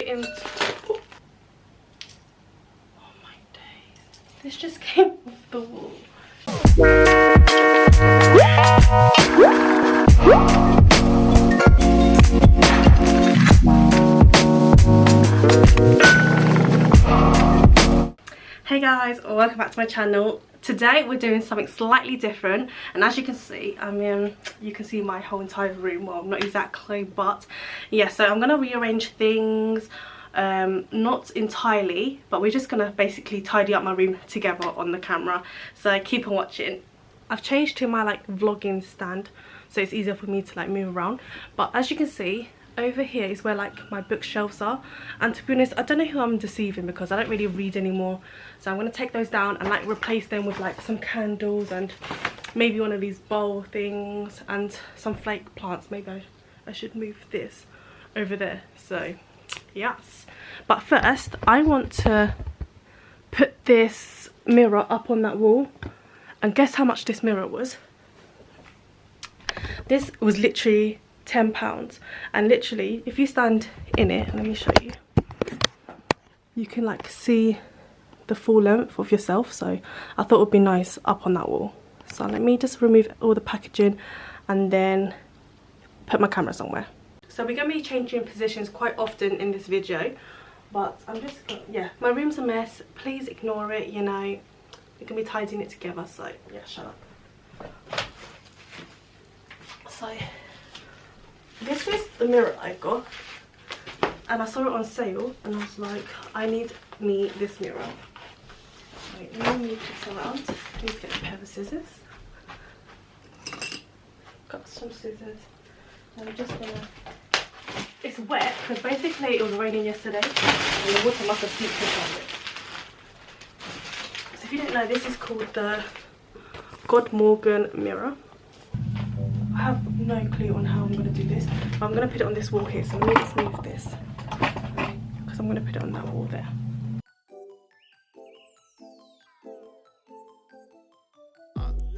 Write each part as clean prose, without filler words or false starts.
Oh my days. This just came off the wall. Hey guys, welcome back to my channel. Today we're doing something slightly different, and as you can see, you can see my whole entire room. Well, not exactly, but yeah, so I'm gonna rearrange things, not entirely, but we're just gonna basically tidy up my room together on the camera, so keep on watching. I've changed to my like vlogging stand, so it's easier for me to like move around. But as you can see, over here is where like my bookshelves are, and to be honest, I don't know who I'm deceiving because I don't really read anymore, so I'm going to take those down and like replace them with like some candles and maybe one of these bowl things and some flake plants. Maybe I should move this over there. So yes, but first I want to put this mirror up on that wall, and guess how much this mirror was? This was literally £10, and literally if you stand in it, let me show you, you can like see the full length of yourself, so I thought it would be nice up on that wall. So let me just remove all the packaging and then put my camera somewhere. So we're going to be changing positions quite often in this video, but I'm just gonna, yeah, my room's a mess, please ignore it, you know, we're going to be tidying it together, so yeah, shut up. So this is the mirror I got, and I saw it on sale and I was like, I need this mirror. Wait, let me move this around. I need to get a pair of scissors. Got some scissors. I'm just gonna, it's wet because basically it was raining yesterday and the water must have seeped into it. So if you don't know, this is called the God Morgan mirror. I have no clue on how I'm going to do this, but I'm going to put it on this wall here, so let me just move this because I'm going to put it on that wall there.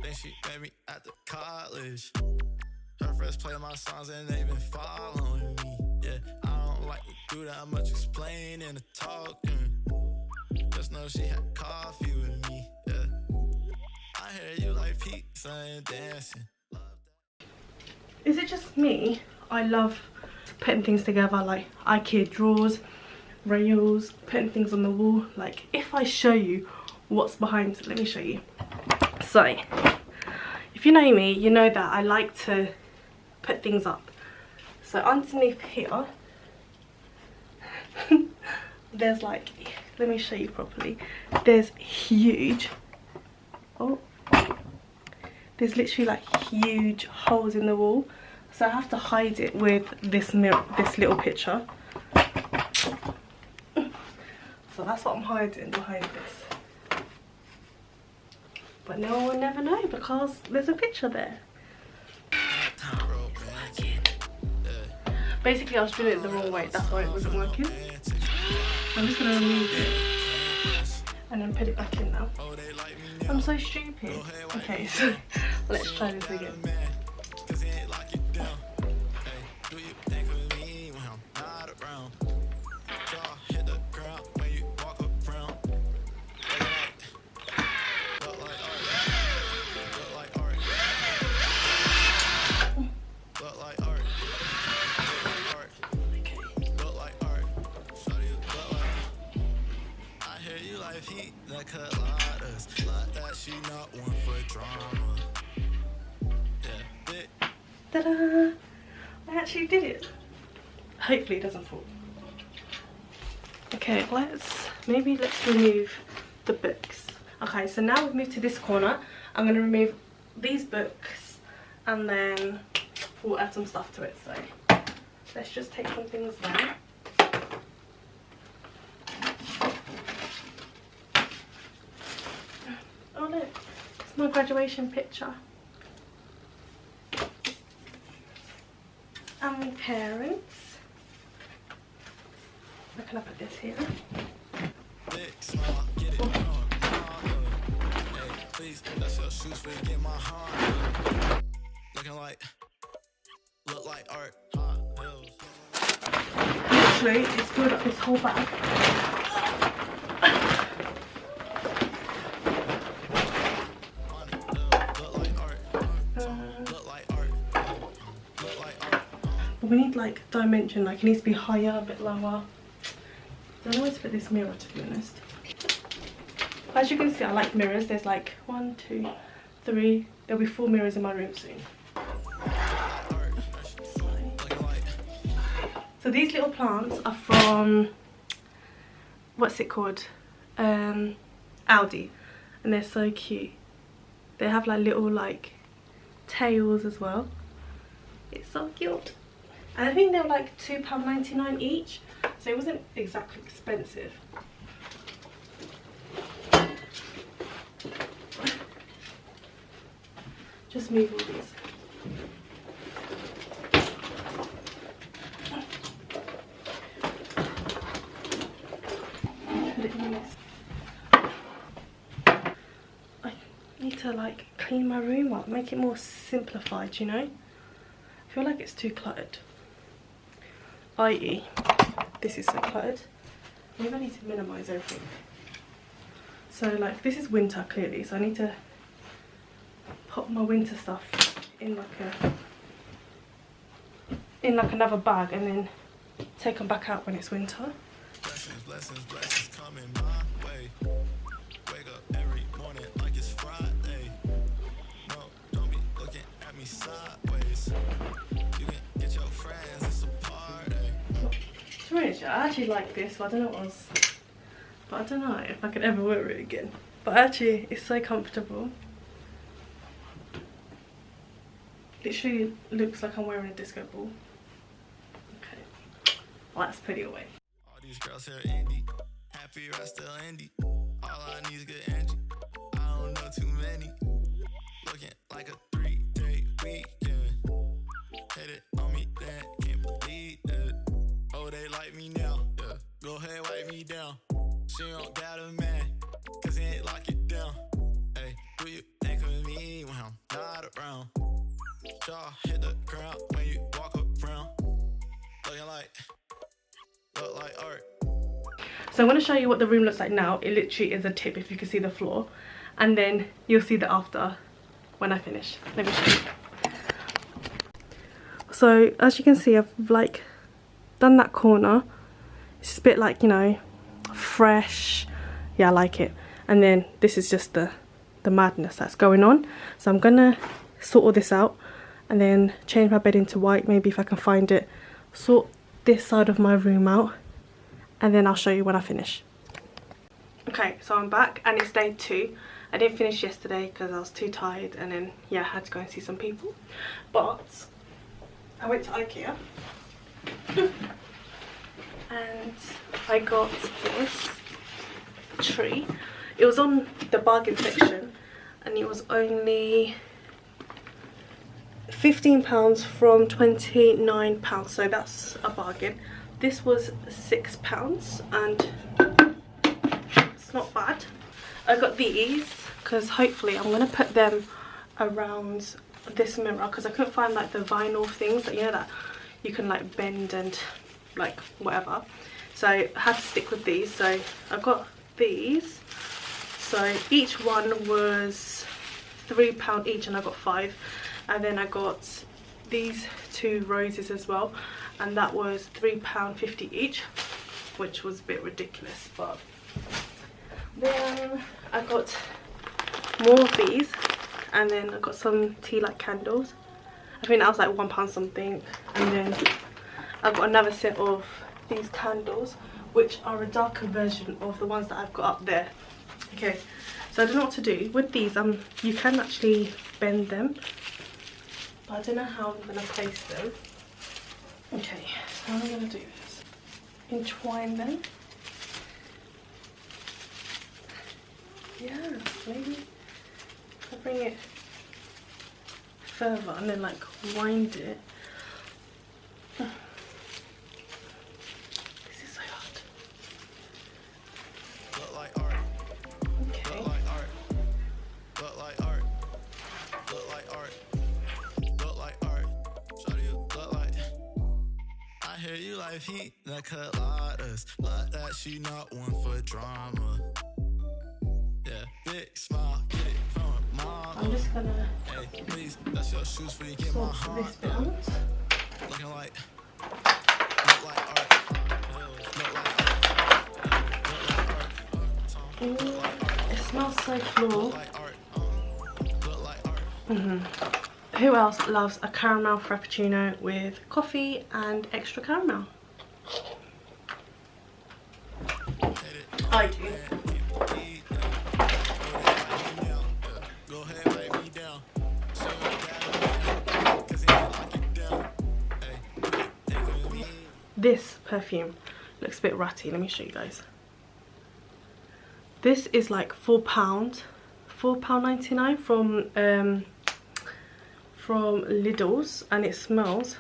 Then she met me at the college. Her friends play my songs and they been following me. Yeah, I don't like to do that much explaining and talking. Just know she had coffee with me. Yeah, I heard you like pizza and dancing. Is it just me? I love putting things together, like IKEA drawers, rails, putting things on the wall. Like if I show you what's behind, let me show you. So if you know me, you know that I like to put things up. So underneath here there's like, let me show you properly, there's huge, oh, there's literally like huge holes in the wall, so I have to hide it with this mirror, this little picture. So that's what I'm hiding behind this, but no one will never know because there's a picture there. Basically I was doing it the wrong way, that's why it wasn't working. I'm just going to remove it and then put it back in now. I'm so stupid. Okay, so let's try this again. Ta-da! I actually did it. Hopefully it doesn't fall. Okay, let's remove the books. Okay, so now we've moved to this corner. I'm going to remove these books and then we'll add some stuff to it. So let's just take some things down. Oh look, it's my graduation picture. And my parents. Where can I put this here? literally, it's filled up this whole bag. But we need like dimension, like it needs to be higher, a bit lower. I don't know where to put this mirror, to be honest. As you can see, I like mirrors. There's like 1, 2, 3. There'll be 4 mirrors in my room soon. So these little plants are from, what's it called? Aldi. And they're so cute. They have like little like tails as well. It's so cute. And I think they were like £2.99 each. So it wasn't exactly expensive. Just move all these. Put it in this. I need to like clean my room up, make it more simplified, you know? I feel like it's too cluttered. i.e. this is so cluttered. Maybe I need to minimise everything. So like this is winter clearly, so I need to put my winter stuff in like another bag and then take them back out when it's winter. Blessings, blessings, blessings coming my way. Wake up every morning like it's Friday. No, don't be looking at me sideways. You can get your friends, it's a party. To be honest, I actually like this, but I don't know what else. But I don't know if I could ever wear it again. But actually, it's so comfortable. Literally looks like I'm wearing a disco ball. Okay, well, let's put it away. All these girls here indie, happy rest still indie. All I need is good energy. I don't know too many. Looking like a 3-day weekend. Hit it on me then, can't believe it. Oh, they like me now. Yeah, go ahead, wipe me down. She don't got a man, cause he ain't lock it down. Hey, do you think of me when I'm not around? Jaw hit the ground when you walk around. Look like art. So I'm going to show you what the room looks like now. It literally is a tip if you can see the floor. And then you'll see the after when I finish. Let me show you. So as you can see, I've like done that corner. It's a bit like, you know, fresh. Yeah, I like it. And then this is just the madness that's going on. So I'm going to sort all this out and then change my bed into white, maybe if I can find it. Sort this side of my room out and then I'll show you when I finish. Okay, so I'm back and it's day 2. I didn't finish yesterday because I was too tired and then yeah, I had to go and see some people. But I went to IKEA and I got this tree. It was on the bargain section and it was only £15 from £29, so that's a bargain. This was £6 and it's not bad. I got these because hopefully I'm going to put them around this mirror because I couldn't find like the vinyl things that, you know, that you can like bend and like whatever. So I had to stick with these, so I got these. So each one was £3 each and I got 5. And then I got these 2 roses as well, and that was £3.50 each, which was a bit ridiculous. But then I got more of these, and then I got some tea light candles. I think that was like £1 something. And then I got another set of these candles, which are a darker version of the ones that I've got up there. Okay, so I don't know what to do with these. You can actually bend them, but I don't know how I'm going to place them. Okay, so how am I going to do this? Entwine them. Yeah, maybe I'll bring it further and then like wind it. This is so hard. Look like art. Okay. Look like art. Look like art. Look like art. Look like art. Shawty, you look like. I hear you like heat. that coladas. Like that, she not one for drama. Yeah, big smile, get it from her mama. I'm just gonna hey, please, that's your shoes for you get my sort heart. this bit out. Looking like, look like art. Look like art. It smells so floral. Look like art. Who else loves a caramel frappuccino with coffee and extra caramel? I do. This perfume looks a bit ratty. Let me show you guys. This is like £4.99 from Lidl's, and it smells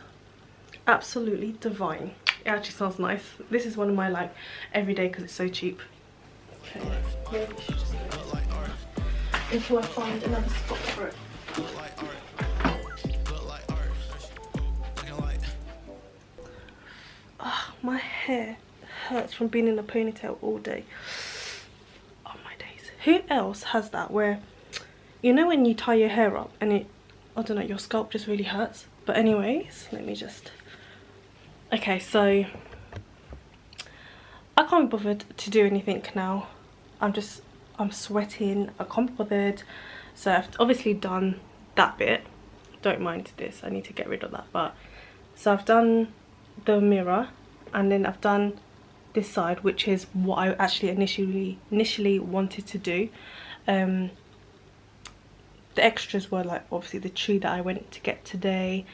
absolutely divine. It actually smells nice. This is one of my like everyday because it's so cheap. Okay, maybe we should just go until I find another spot for it. Oh, my hair hurts from being in a ponytail all day. Oh my days. Who else has that where, you know when you tie your hair up and it, I don't know, your scalp just really hurts? But anyways, let me just... Okay, so I can't be bothered to do anything now. I'm sweating, I can't be bothered. So I've obviously done that bit. Don't mind this, I need to get rid of that. But so I've done the mirror, and then I've done this side, which is what I actually initially wanted to do. The extras were like obviously the tree that I went to get today,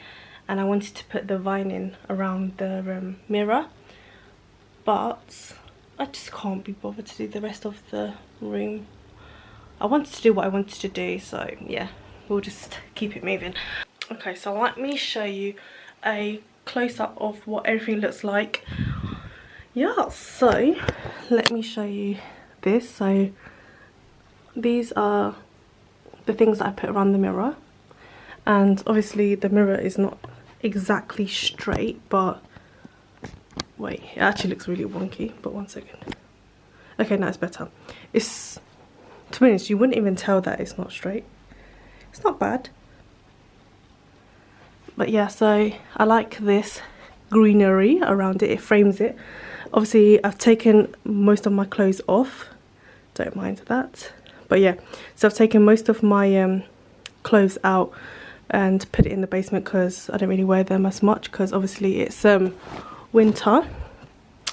and I wanted to put the vine in around the mirror, but I just can't be bothered to do the rest of the room. I wanted to do what I wanted to do, so yeah, we'll just keep it moving. Okay, so let me show you a close-up of what everything looks like. Yeah, so let me show you this. So these are the things that I put around the mirror, and obviously the mirror is not exactly straight, but wait, it actually looks really wonky, but one second. Okay, now it's better. It's, to be honest, you wouldn't even tell that it's not straight. It's not bad. But yeah, so I like this greenery around it. It frames it. Obviously I've taken most of my clothes off, don't mind that. But yeah, so I've taken most of my clothes out and put it in the basement because I don't really wear them as much, because obviously it's winter,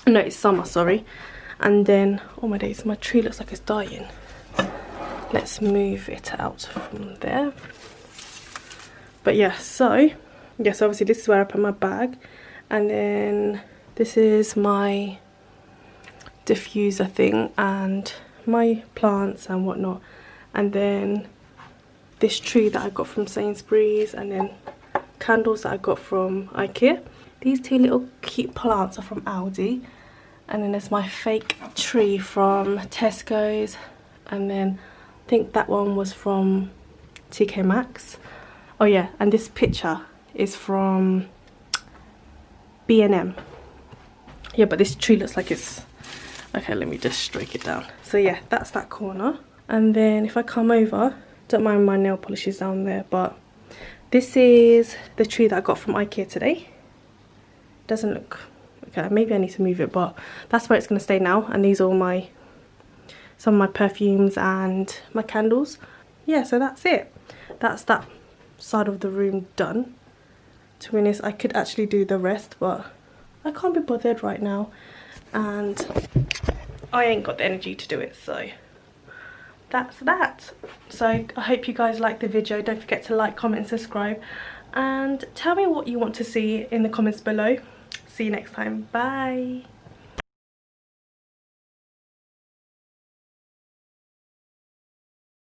no, it's summer, sorry. And then, oh my days, my tree looks like it's dying. Let's move it out from there. But yeah, so obviously this is where I put my bag, and then this is my diffuser thing and my plants and whatnot, and then this tree that I got from Sainsbury's, and then candles that I got from IKEA. These two little cute plants are from Aldi, and then there's my fake tree from Tesco's, and then I think that one was from TK Maxx. Oh yeah, and this picture is from B&M. Yeah, but this tree looks like it's... Okay, let me just stroke it down. So yeah, that's that corner. And then if I come over, don't mind my nail polishes down there, but this is the tree that I got from IKEA today. Doesn't look... Okay, maybe I need to move it, but that's where it's going to stay now. And these are all my... some of my perfumes and my candles. Yeah, so that's it. That's that side of the room done. To be honest, I could actually do the rest, but I can't be bothered right now, and I ain't got the energy to do it, so that's that. So I hope you guys liked the video. Don't forget to like, comment and subscribe, and tell me what you want to see in the comments below. See you next time. Bye.